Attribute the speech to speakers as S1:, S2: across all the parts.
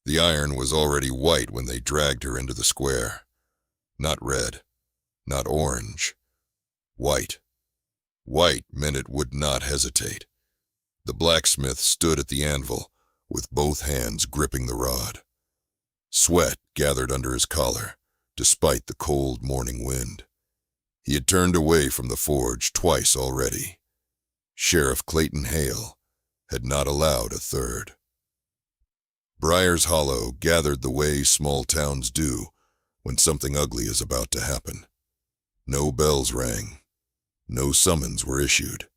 S1: The iron was already white when they dragged her into the square. Not red, not orange. White. White meant it would not hesitate. The blacksmith stood at the anvil, with both hands gripping the rod. Sweat gathered under his collar, despite the cold morning wind. He had turned away from the forge twice already. Sheriff Clayton Hale had not allowed a third. Briar's Hollow gathered the way small towns do when something ugly is about to happen. No bells rang. No summons were issued.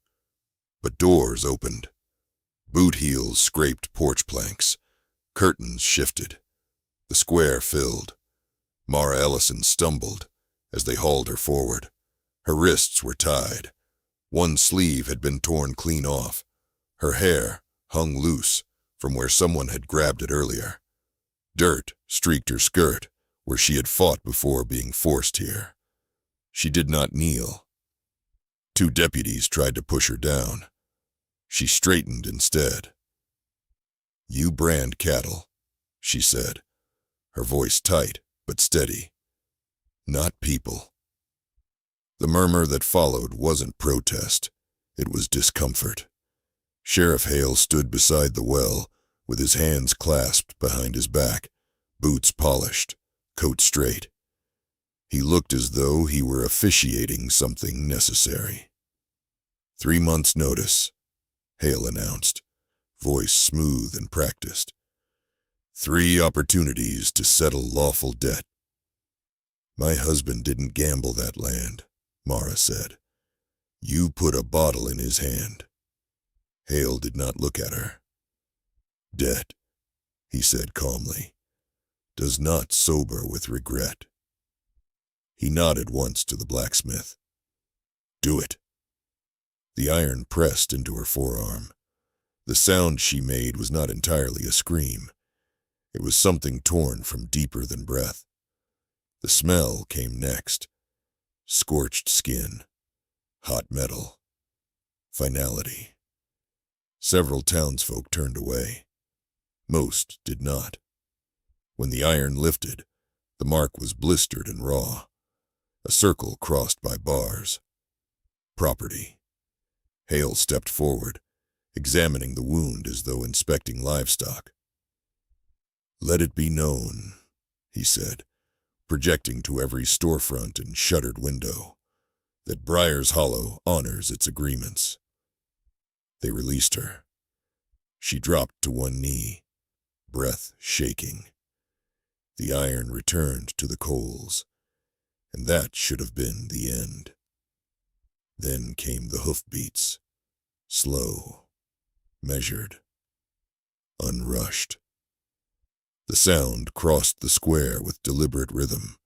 S1: But doors opened. Boot heels scraped porch planks. Curtains shifted. The square filled. Mara Ellison stumbled as they hauled her forward. Her wrists were tied. One sleeve had been torn clean off. Her hair hung loose from where someone had grabbed it earlier. Dirt streaked her skirt where she had fought before being forced here. She did not kneel. 2 deputies tried to push her down. She straightened instead. "You brand cattle," she said, her voice tight but steady. "Not people." The murmur that followed wasn't protest. It was discomfort. Sheriff Hale stood beside the well, with his hands clasped behind his back, boots polished, coat straight. He looked as though he were officiating something necessary. 3 months' notice, Hale announced, voice smooth and practiced. 3 opportunities to settle lawful debt. "My husband didn't gamble that land," Mara said. "You put a bottle in his hand." Hale did not look at her. "Debt," he said calmly, "does not sober with regret." He nodded once to the blacksmith. "Do it." The iron pressed into her forearm. The sound she made was not entirely a scream. It was something torn from deeper than breath. The smell came next. Scorched skin. Hot metal. Finality. Several townsfolk turned away. Most did not. When the iron lifted, the mark was blistered and raw. A circle crossed by bars. Property. Hale stepped forward, examining the wound as though inspecting livestock. "Let it be known," he said, projecting to every storefront and shuttered window, "that Briar's Hollow honors its agreements." They released her. She dropped to one knee, breath shaking. The iron returned to the coals, and that should have been the end. Then came the hoofbeats, slow, measured, unrushed. The sound crossed the square with deliberate rhythm.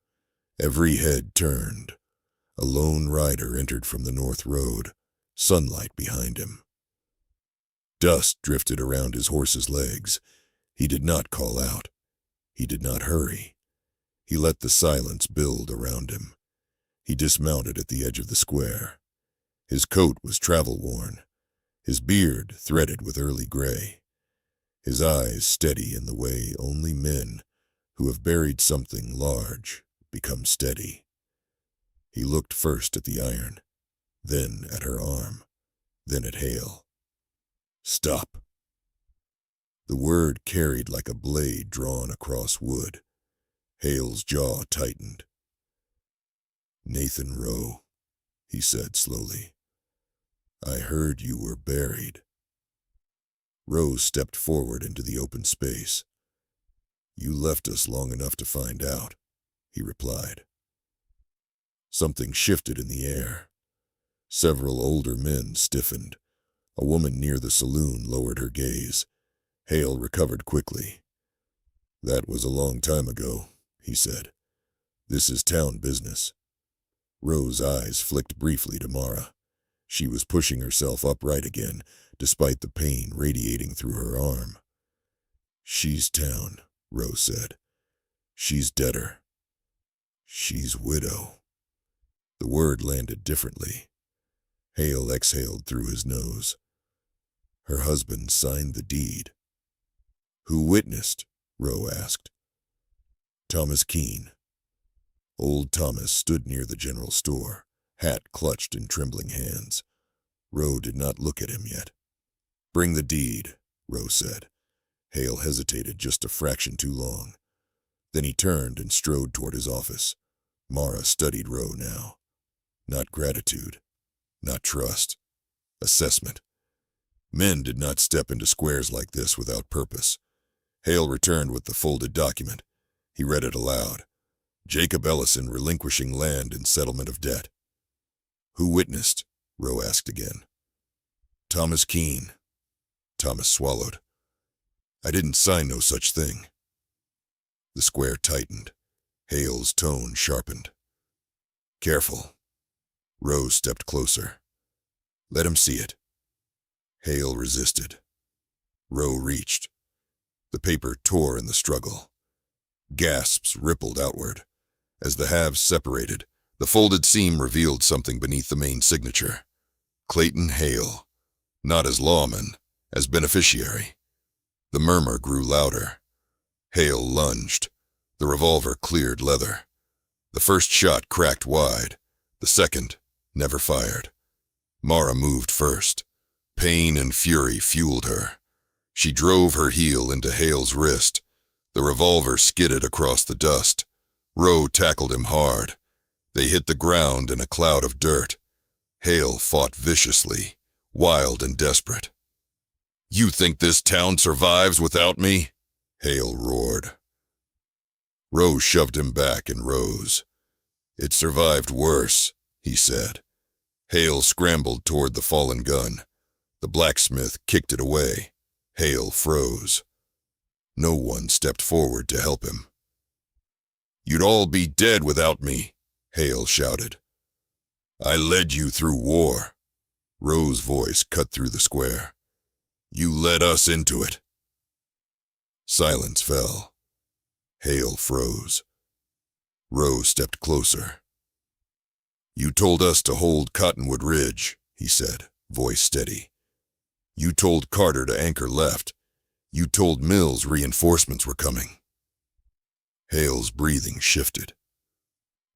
S1: Every head turned. A lone rider entered from the north road, sunlight behind him. Dust drifted around his horse's legs. He did not call out. He did not hurry. He let the silence build around him. He dismounted at the edge of the square. His coat was travel-worn, his beard threaded with early gray, his eyes steady in the way only men who have buried something large become steady. He looked first at the iron, then at her arm, then at Hale. "Stop." The word carried like a blade drawn across wood. Hale's jaw tightened. "Nathan Rowe," he said slowly. "I heard you were buried." Rowe stepped forward into the open space. "You left us long enough to find out," he replied. Something shifted in the air. Several older men stiffened. A woman near the saloon lowered her gaze. Hale recovered quickly. "That was a long time ago," he said. "This is town business." Rowe's eyes flicked briefly to Mara. She was pushing herself upright again, despite the pain radiating through her arm. "She's town," Rowe said. "She's deader. She's widow." The word landed differently. Hale exhaled through his nose. "Her husband signed the deed." "Who witnessed?" Rowe asked. Thomas Keene. Old Thomas stood near the general store, hat clutched in trembling hands. Rowe did not look at him yet. Bring the deed, Rowe said. Hale hesitated just a fraction too long. Then he turned and strode toward his office. Mara studied Rowe now. Not gratitude, not trust. Assessment. Men did not step into squares like this without purpose. Hale returned with the folded document. He read it aloud. Jacob Ellison relinquishing land in settlement of debt. Who witnessed? Rowe asked again. Thomas Keene. Thomas swallowed. I didn't sign no such thing. The square tightened. Hale's tone sharpened. Careful. Rowe stepped closer. Let him see it. Hale resisted. Rowe reached. The paper tore in the struggle. Gasps rippled outward. As the halves separated, the folded seam revealed something beneath the main signature. Clayton Hale. Not as lawman, as beneficiary. The murmur grew louder. Hale lunged. The revolver cleared leather. The first shot cracked wide. The second never fired. Mara moved first. Pain and fury fueled her. She drove her heel into Hale's wrist. The revolver skidded across the dust. Rowe tackled him hard. They hit the ground in a cloud of dirt. Hale fought viciously, wild and desperate. You think this town survives without me? Hale roared. Rowe shoved him back and rose. It survived worse, he said. Hale scrambled toward the fallen gun. The blacksmith kicked it away. Hale froze. No one stepped forward to help him. You'd all be dead without me, Hale shouted. I led you through war. Rowe's voice cut through the square. You led us into it. Silence fell. Hale froze. Rowe stepped closer. You told us to hold Cottonwood Ridge, he said, voice steady. You told Carter to anchor left. You told Mills reinforcements were coming. Hale's breathing shifted.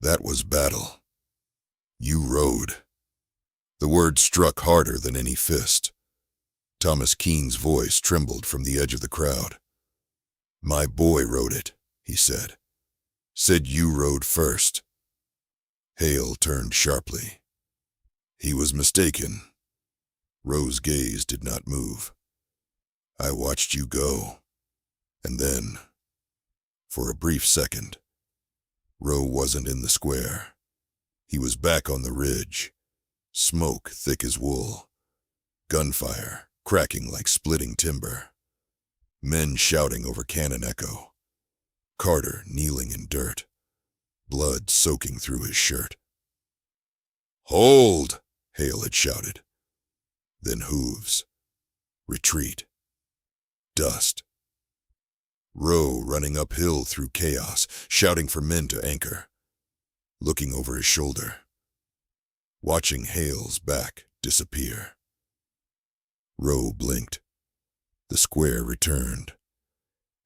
S1: That was battle. You rode. The word struck harder than any fist. Thomas Keene's voice trembled from the edge of the crowd. My boy rode it, he said. Said you rode first. Hale turned sharply. He was mistaken. Rowe's gaze did not move. I watched you go. And then, for a brief second, Rowe wasn't in the square. He was back on the ridge. Smoke thick as wool. Gunfire cracking like splitting timber. Men shouting over cannon echo. Carter kneeling in dirt. Blood soaking through his shirt. Hold! Hale had shouted. Then hooves. Retreat. Dust. Rowe running uphill through chaos, shouting for men to anchor. Looking over his shoulder. Watching Hale's back disappear. Rowe blinked. The square returned.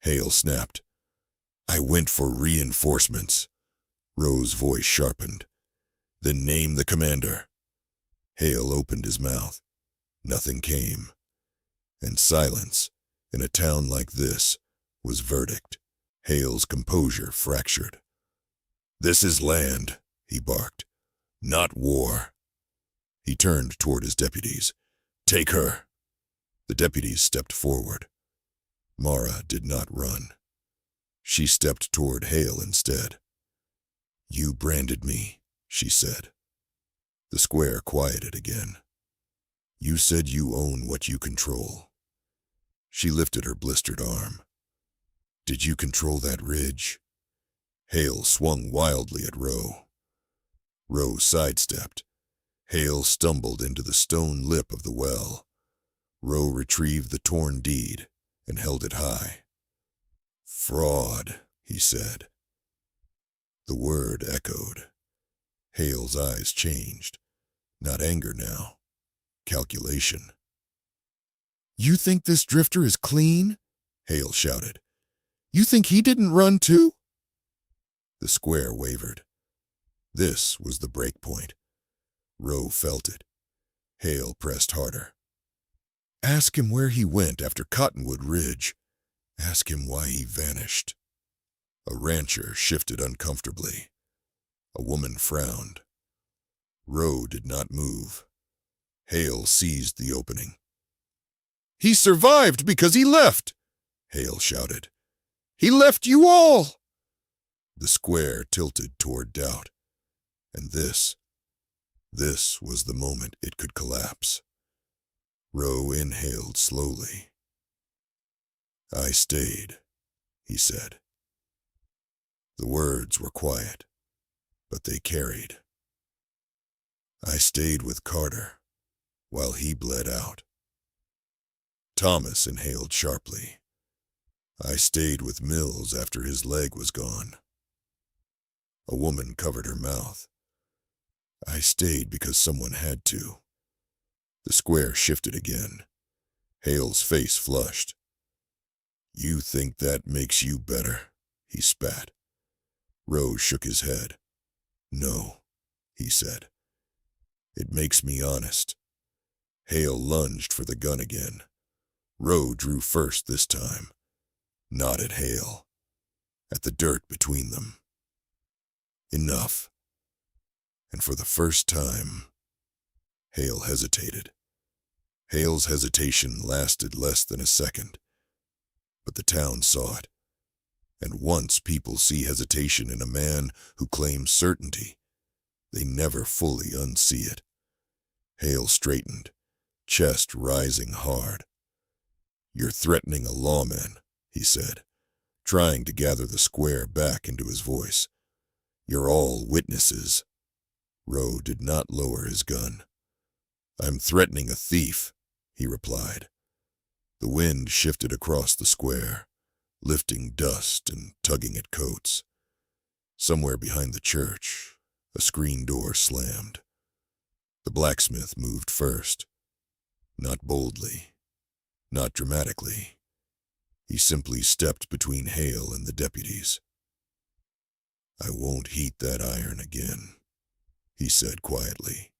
S1: Hale snapped. I went for reinforcements. Rowe's voice sharpened. Then name the commander. Hale opened his mouth. Nothing came. And silence, in a town like this, was verdict. Hale's composure fractured. This is land, he barked. Not war. He turned toward his deputies. Take her. The deputies stepped forward. Mara did not run. She stepped toward Hale instead. You branded me, she said. The square quieted again. You said you own what you control. She lifted her blistered arm. Did you control that ridge? Hale swung wildly at Rowe. Rowe sidestepped. Hale stumbled into the stone lip of the well. Rowe retrieved the torn deed and held it high. Fraud, he said. The word echoed. Hale's eyes changed. Not anger now. Calculation. You think this drifter is clean? Hale shouted. You think he didn't run too? The square wavered. This was the break point. Rowe felt it. Hale pressed harder. Ask him where he went after Cottonwood Ridge. Ask him why he vanished. A rancher shifted uncomfortably. A woman frowned. Rowe did not move. Hale seized the opening. He survived because he left, Hale shouted. He left you all! The square tilted toward doubt. And this was the moment it could collapse. Rowe inhaled slowly. I stayed, he said. The words were quiet, but they carried. I stayed with Carter while he bled out. Thomas inhaled sharply. I stayed with Mills after his leg was gone. A woman covered her mouth. I stayed because someone had to. The square shifted again. Hale's face flushed. You think that makes you better? He spat. Rowe shook his head. No, he said. It makes me honest. Hale lunged for the gun again. Rowe drew first this time. Not at Hale. At the dirt between them. Enough. And for the first time, Hale hesitated. Hale's hesitation lasted less than a second. But the town saw it. And once people see hesitation in a man who claims certainty, they never fully unsee it. Hale straightened, chest rising hard. You're threatening a lawman, he said, trying to gather the square back into his voice. You're all witnesses. Rowe did not lower his gun. I'm threatening a thief, he replied. The wind shifted across the square, lifting dust and tugging at coats. Somewhere behind the church, a screen door slammed. The blacksmith moved first. Not boldly, not dramatically. He simply stepped between Hale and the deputies. I won't heat that iron again, he said quietly.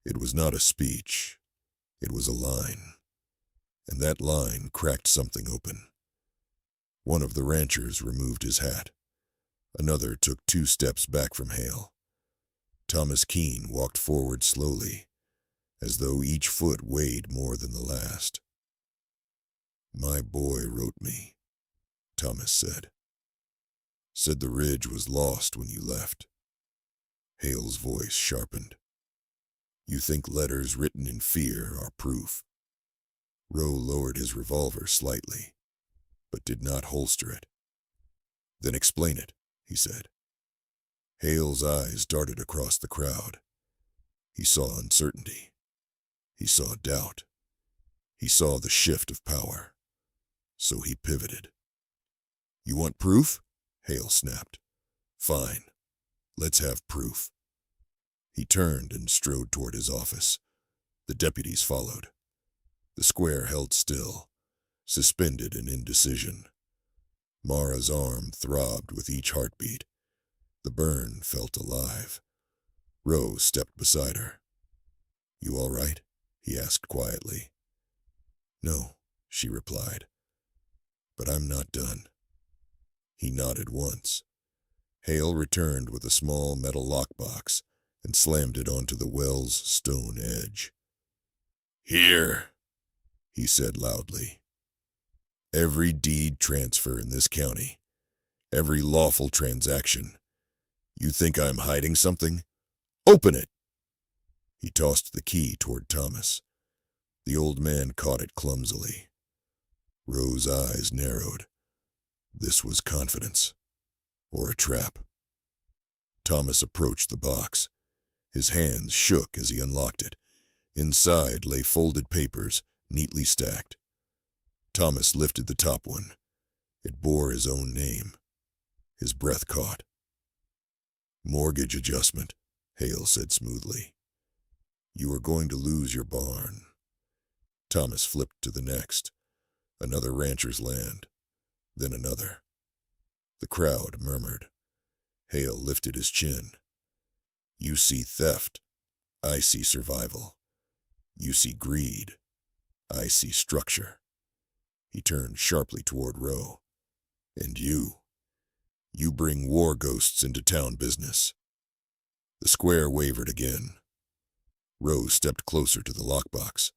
S1: It was not a speech. It was a line. And that line cracked something open. One of the ranchers removed his hat. Another took 2 steps back from Hale. Thomas Keene walked forward slowly, as though each foot weighed more than the last. My boy wrote me, Thomas said. Said the ridge was lost when you left. Hale's voice sharpened. You think letters written in fear are proof? Rowe lowered his revolver slightly, but did not holster it. Then explain it, he said. Hale's eyes darted across the crowd. He saw uncertainty. He saw doubt. He saw the shift of power. So he pivoted. You want proof? Hale snapped. Fine. Let's have proof. He turned and strode toward his office. The deputies followed. The square held still, suspended in indecision. Mara's arm throbbed with each heartbeat. The burn felt alive. Rowe stepped beside her. You all right? He asked quietly. No, she replied. But I'm not done. He nodded once. Hale returned with a small metal lockbox and slammed it onto the well's stone edge. Here, he said loudly. Every deed transfer in this county, every lawful transaction. You think I'm hiding something? Open it! He tossed the key toward Thomas. The old man caught it clumsily. Rowe's eyes narrowed. This was confidence, or a trap. Thomas approached the box. His hands shook as he unlocked it. Inside lay folded papers, neatly stacked. Thomas lifted the top one. It bore his own name. His breath caught. Mortgage adjustment, Hale said smoothly. You are going to lose your barn. Thomas flipped to the next. Another rancher's land. Then another. The crowd murmured. Hale lifted his chin. You see theft. I see survival. You see greed. I see structure. He turned sharply toward Rowe. And you bring war ghosts into town business. The square wavered again. Rowe stepped closer to the lockbox.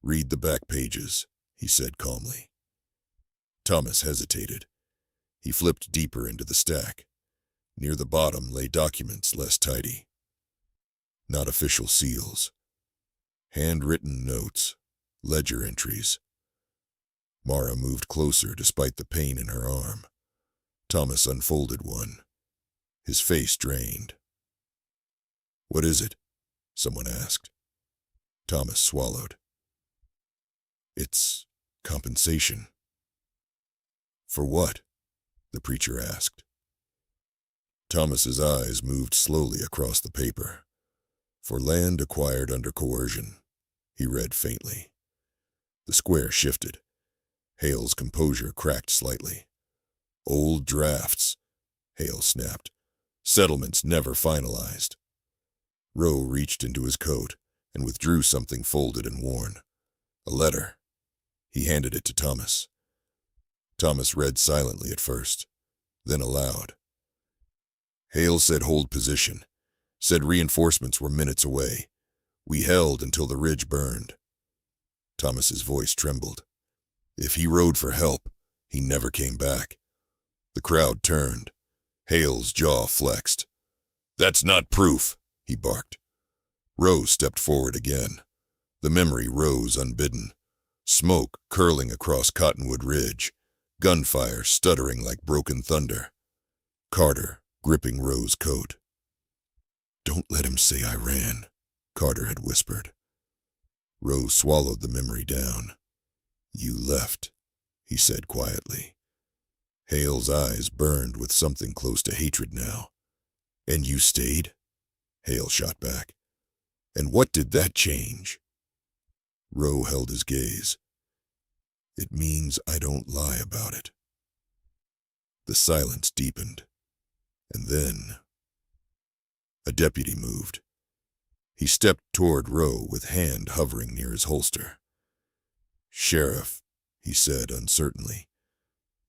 S1: Read the back pages, he said calmly. Thomas hesitated. He flipped deeper into the stack. Near the bottom lay documents less tidy. Not official seals. Handwritten notes, ledger entries. Mara moved closer despite the pain in her arm. Thomas unfolded one. His face drained. What is it? Someone asked. Thomas swallowed. It's compensation. For what? The preacher asked. Thomas's eyes moved slowly across the paper. For land acquired under coercion, he read faintly. The square shifted. Hale's composure cracked slightly. Old drafts, Hale snapped. Settlements never finalized. Rowe reached into his coat and withdrew something folded and worn. A letter. He handed it to Thomas. Thomas read silently at first, then aloud. Hale said hold position. Said reinforcements were minutes away. We held until the ridge burned. Thomas's voice trembled. If he rode for help, he never came back. The crowd turned. Hale's jaw flexed. That's not proof, he barked. Rowe stepped forward again. The memory rose unbidden. Smoke curling across Cottonwood Ridge. Gunfire stuttering like broken thunder. Carter gripping Rowe's coat. Don't let him say I ran, Carter had whispered. Rowe swallowed the memory down. You left, he said quietly. Hale's eyes burned with something close to hatred now. And you stayed? Hale shot back. And what did that change? Rowe held his gaze. It means I don't lie about it. The silence deepened. And then a deputy moved. He stepped toward Rowe with hand hovering near his holster. Sheriff, he said uncertainly.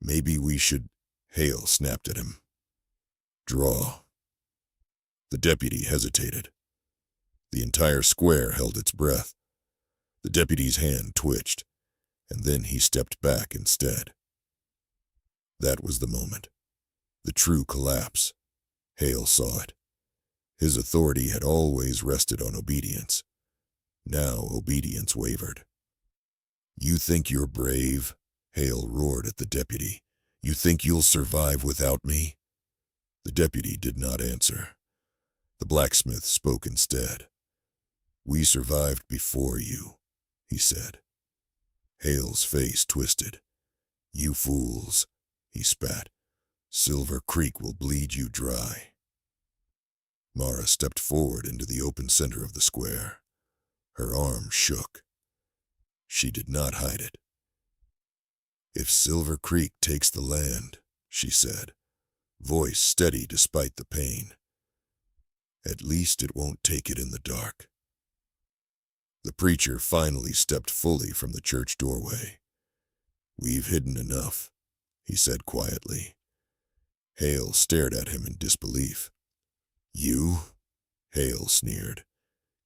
S1: Maybe we should... Hale snapped at him. Draw. The deputy hesitated. The entire square held its breath. The deputy's hand twitched, and then he stepped back instead. That was the moment. The true collapse. Hale saw it. His authority had always rested on obedience. Now obedience wavered. You think you're brave? Hale roared at the deputy. You think you'll survive without me? The deputy did not answer. The blacksmith spoke instead. We survived before you, he said. Hale's face twisted. You fools, he spat. Silver Creek will bleed you dry. Mara stepped forward into the open center of the square. Her arm shook. She did not hide it. If Silver Creek takes the land, she said, voice steady despite the pain, at least it won't take it in the dark. The preacher finally stepped fully from the church doorway. We've hidden enough, he said quietly. Hale stared at him in disbelief. You? Hale sneered.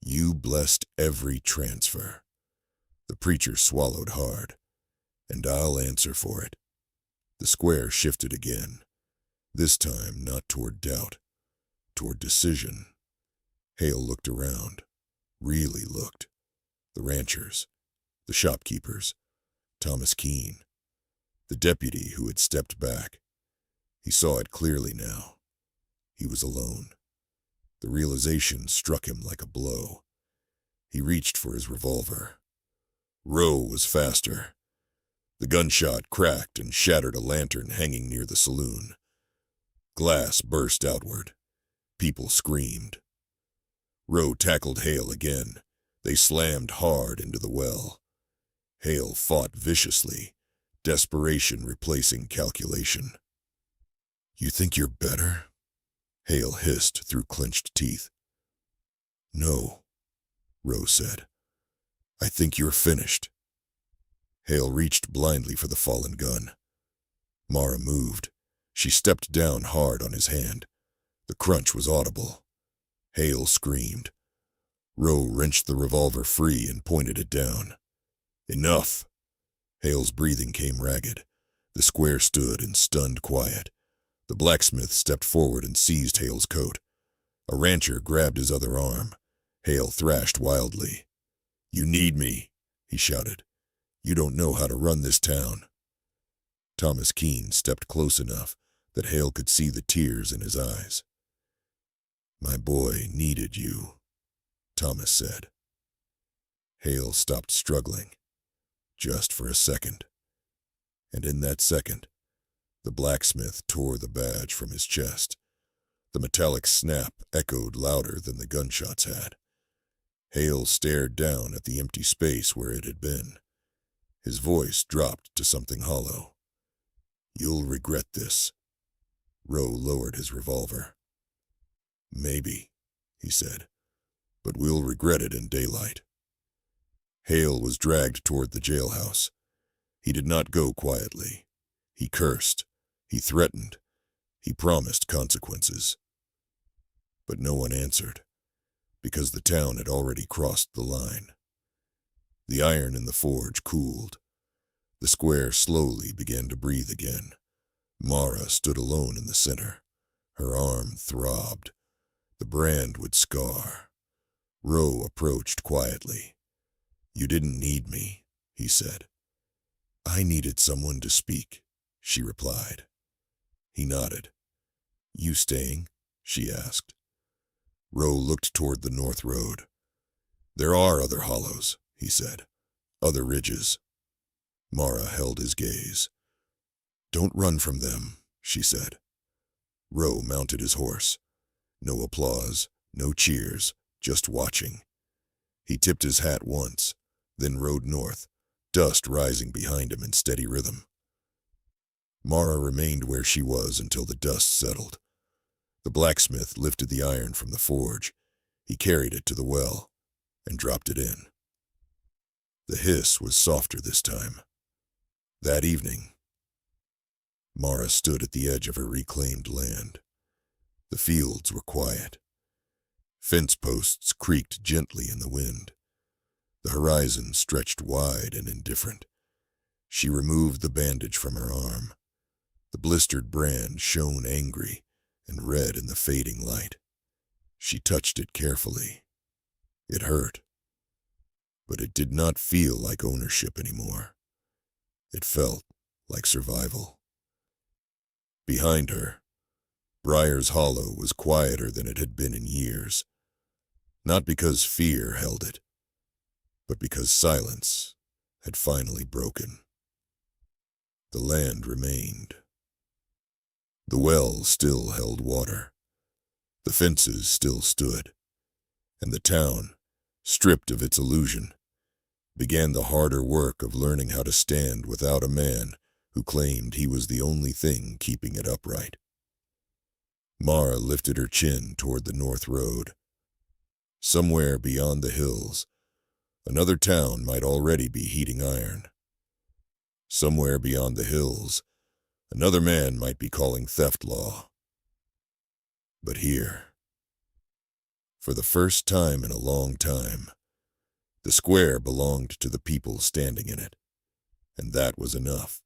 S1: You blessed every transfer. The preacher swallowed hard. And I'll answer for it. The square shifted again. This time not toward doubt, toward decision. Hale looked around. Really looked. The ranchers. The shopkeepers. Thomas Keene. The deputy who had stepped back. He saw it clearly now. He was alone. The realization struck him like a blow. He reached for his revolver. Rowe was faster. The gunshot cracked and shattered a lantern hanging near the saloon. Glass burst outward. People screamed. Rowe tackled Hale again. They slammed hard into the well. Hale fought viciously, desperation replacing calculation. You think you're better? Hale hissed through clenched teeth. No, Rowe said. I think you're finished. Hale reached blindly for the fallen gun. Mara moved. She stepped down hard on his hand. The crunch was audible. Hale screamed. Rowe wrenched the revolver free and pointed it down. Enough! Hale's breathing came ragged. The square stood in stunned quiet. The blacksmith stepped forward and seized Hale's coat. A rancher grabbed his other arm. Hale thrashed wildly. You need me, he shouted. You don't know how to run this town. Thomas Keene stepped close enough that Hale could see the tears in his eyes. My boy needed you, Thomas said. Hale stopped struggling, just for a second. And in that second, the blacksmith tore the badge from his chest. The metallic snap echoed louder than the gunshots had. Hale stared down at the empty space where it had been. His voice dropped to something hollow. You'll regret this. Rowe lowered his revolver. Maybe, he said, but we'll regret it in daylight. Hale was dragged toward the jailhouse. He did not go quietly. He cursed. He threatened. He promised consequences. But no one answered, because the town had already crossed the line. The iron in the forge cooled. The square slowly began to breathe again. Mara stood alone in the center. Her arm throbbed. The brand would scar. Rowe approached quietly. You didn't need me, he said. I needed someone to speak, she replied. He nodded. You staying? She asked. Rowe looked toward the north road. There are other hollows, he said. Other ridges. Mara held his gaze. Don't run from them, she said. Rowe mounted his horse. No applause, no cheers, just watching. He tipped his hat once, then rode north, dust rising behind him in steady rhythm. Mara remained where she was until the dust settled. The blacksmith lifted the iron from the forge. He carried it to the well and dropped it in. The hiss was softer this time. That evening, Mara stood at the edge of her reclaimed land. The fields were quiet. Fence posts creaked gently in the wind. The horizon stretched wide and indifferent. She removed the bandage from her arm. The blistered brand shone angry and red in the fading light. She touched it carefully. It hurt, but it did not feel like ownership anymore. It felt like survival. Behind her, Briar's hollow was quieter than it had been in years, not because fear held it, but because silence had finally broken. The land remained. The well still held water. The fences still stood, and the town, stripped of its illusion, began the harder work of learning how to stand without a man who claimed he was the only thing keeping it upright. Mara lifted her chin toward the north road. Somewhere beyond the hills, another town might already be heating iron. Somewhere beyond the hills, another man might be calling theft law. But here, for the first time in a long time, the square belonged to the people standing in it, and that was enough.